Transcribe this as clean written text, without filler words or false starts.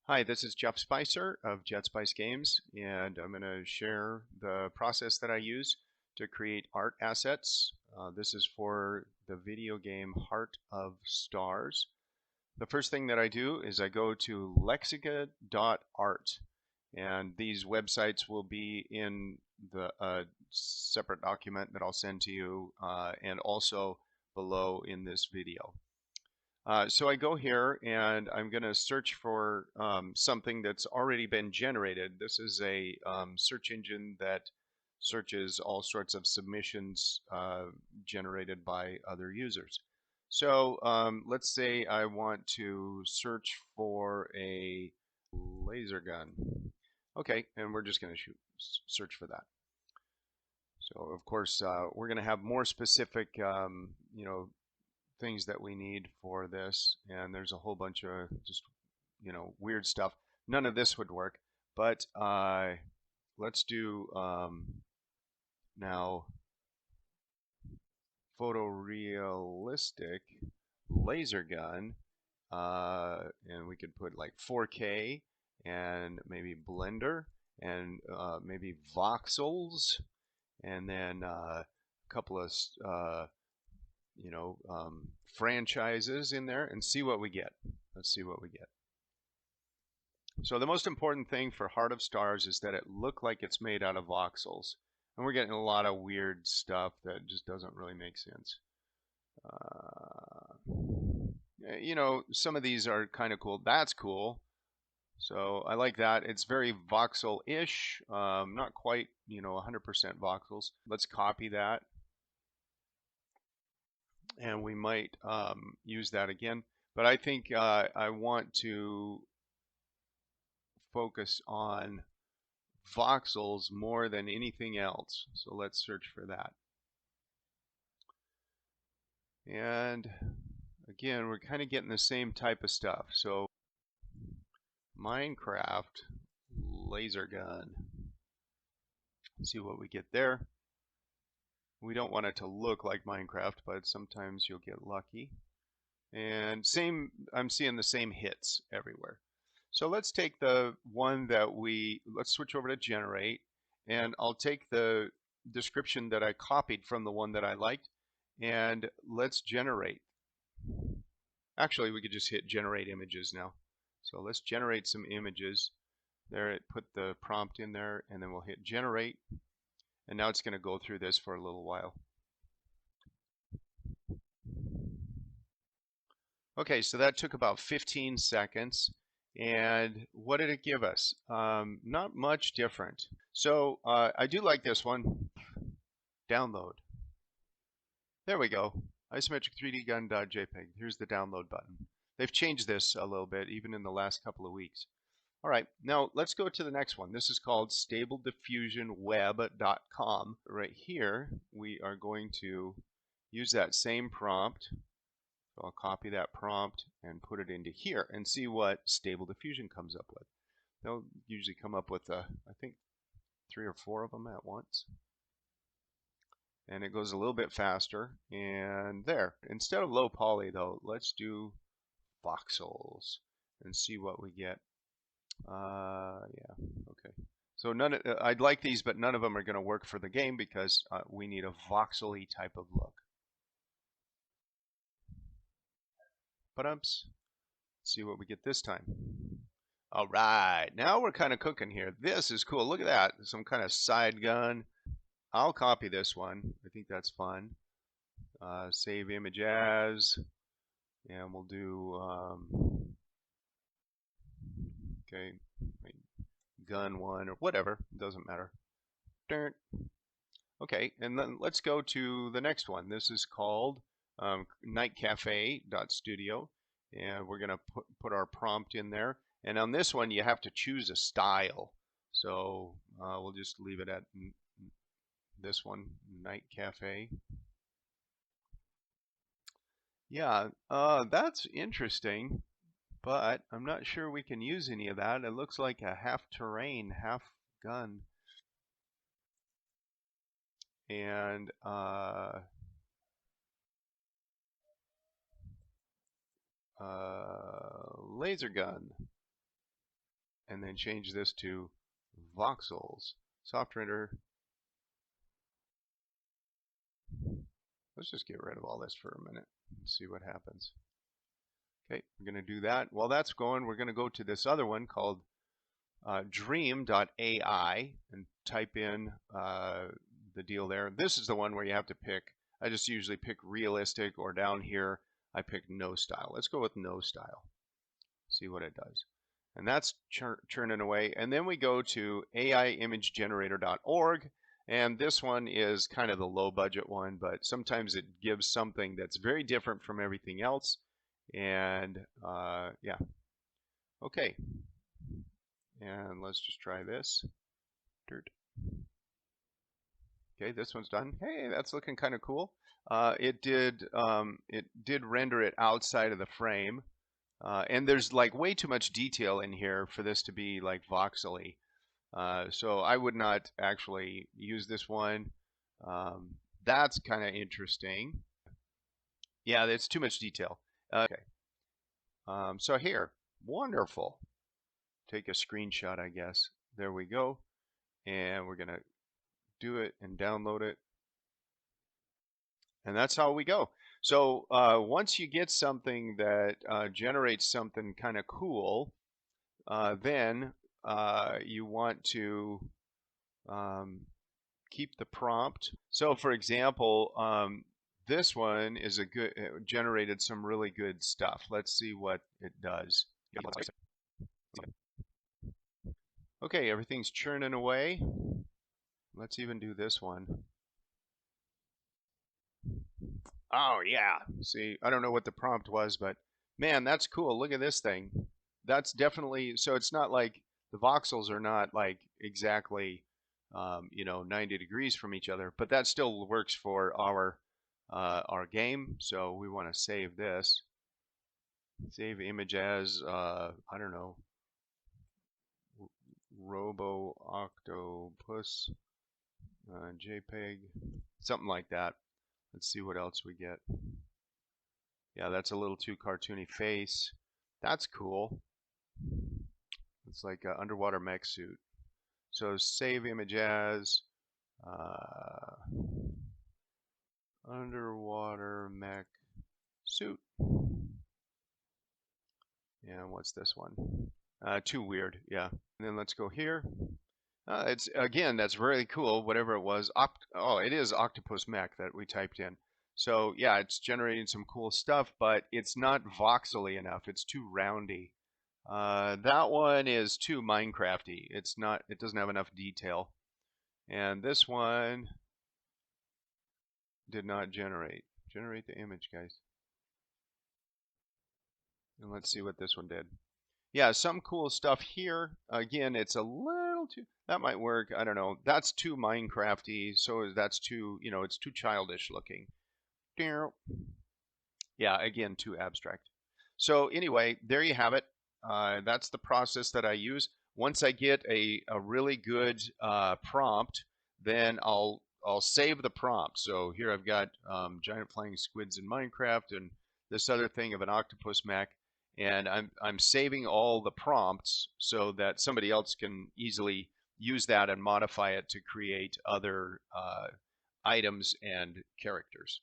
Hi, this is Jeff Spicer of JeTSpice Games, and I'm going to share the process that I use to create art assets. This is for the video game Heart of Stars. The first thing that I do is I go to lexica.art, and these websites will be in the separate document that I'll send to you, and also below in this video. So I go here and I'm going to search for something that's already been generated. This is a search engine that searches all sorts of submissions generated by other users. So let's say I want to search for a laser gun. Okay, and we're just going to search for that. So of course we're going to have more specific, things that we need for this, and there's a whole bunch of just weird stuff. None of this would work, but let's do now photorealistic laser gun, and we could put like 4K and maybe Blender and maybe voxels, and then a couple of franchises in there and see what we get. Let's see what we get. So the most important thing for Heart of Stars is that it look like it's made out of voxels. And we're getting a lot of weird stuff that just doesn't really make sense. Some of these are kind of cool. That's cool. So I like that. It's very voxel-ish, not quite, 100% voxels. Let's copy that, and we might use that again. But I think I want to focus on voxels more than anything else. So let's search for that. And again, we're kind of getting the same type of stuff. So Minecraft laser gun. See what we get there. We don't want it to look like Minecraft, but sometimes you'll get lucky. And I'm seeing the same hits everywhere. So let's take the one that let's switch over to generate, and I'll take the description that I copied from the one that I liked, and let's generate. Actually, we could just hit generate images now. So let's generate some images. There, it put the prompt in there, and then we'll hit generate, and now it's going to go through this for a little while. Okay, so that took about 15 seconds. And what did it give us? Not much different. So I do like this one. Download. There we go. Isometric 3D gun.jpg. Here's the download button. They've changed this a little bit, even in the last couple of weeks. All right, now let's go to the next one. This is called stablediffusionweb.com. Right here, we are going to use that same prompt. So I'll copy that prompt and put it into here and see what Stable Diffusion comes up with. They'll usually come up with, I think, 3 or 4 of them at once. And it goes a little bit faster. And there. Instead of low poly, though, let's do voxels and see what we get. Yeah, okay. So I'd like these, but none of them are going to work for the game because we need a voxel-y type of look. Let's see what we get this time. All right, now we're kind of cooking here. This is cool. Look at that. Some kind of side gun. I'll copy this one. I think that's fun. Save image as, and we'll do, okay, gun one or whatever. It doesn't matter. Okay, and then let's go to the next one. This is called nightcafe.studio, and we're going to put our prompt in there. And on this one, you have to choose a style. So we'll just leave it at this one, Night Cafe. Yeah, that's interesting, but I'm not sure we can use any of that. It looks like a half terrain, half gun. And laser gun. and then change this to voxels. Soft render. Let's just get rid of all this for a minute and see what happens. Okay, we're going to do that. While that's going, we're going to go to this other one called dream.ai and type in the deal there. This is the one where you have to pick. I just usually pick realistic, or down here I pick no style. Let's go with no style. See what it does. And that's churning away. And then we go to aiimagegenerator.org. And this one is kind of the low budget one, but sometimes it gives something that's very different from everything else. And yeah. Okay. And let's just try this. Dirt. Okay, this one's done. Hey, that's looking kind of cool. It did render it outside of the frame. And there's like way too much detail in here for this to be like voxely. So I would not actually use this one. That's kind of interesting. Yeah, it's too much detail. Okay. So here, wonderful. Take a screenshot, I guess. There we go. And we're going to do it and download it. And that's how we go. So once you get something that generates something kind of cool, then you want to keep the prompt. So for example, this one is a good, generated some really good stuff. Let's see what it does. Okay, everything's churning away. Let's even do this one. Oh yeah. See, I don't know what the prompt was, but man, that's cool. Look at this thing. That's definitely, so it's not like the voxels are not like exactly 90 degrees from each other, but that still works for our game. So we want to save this. Save image as I don't know, Robo Octopus JPEG, something like that. Let's see what else we get. Yeah, that's a little too cartoony face. That's cool. It's like an underwater mech suit. So save image as underwater mech suit. And what's this one? Too weird, yeah. And then let's go here. It's again, that's really cool. Whatever it was, oh, it is octopus mech that we typed in. So yeah, it's generating some cool stuff, but it's not voxely enough. It's too roundy. That one is too Minecrafty. It's not. It doesn't have enough detail. And this one did not generate. Generate the image, guys. And let's see what this one did. Yeah, some cool stuff here. Again, it's a little too, that might work. I don't know. That's too Minecrafty, so that's too, it's too childish looking. Yeah, again, too abstract. So anyway, there you have it. That's the process that I use. Once I get a really good prompt, then I'll save the prompt. So here I've got giant flying squids in Minecraft and this other thing of an octopus mech. And I'm saving all the prompts so that somebody else can easily use that and modify it to create other items and characters.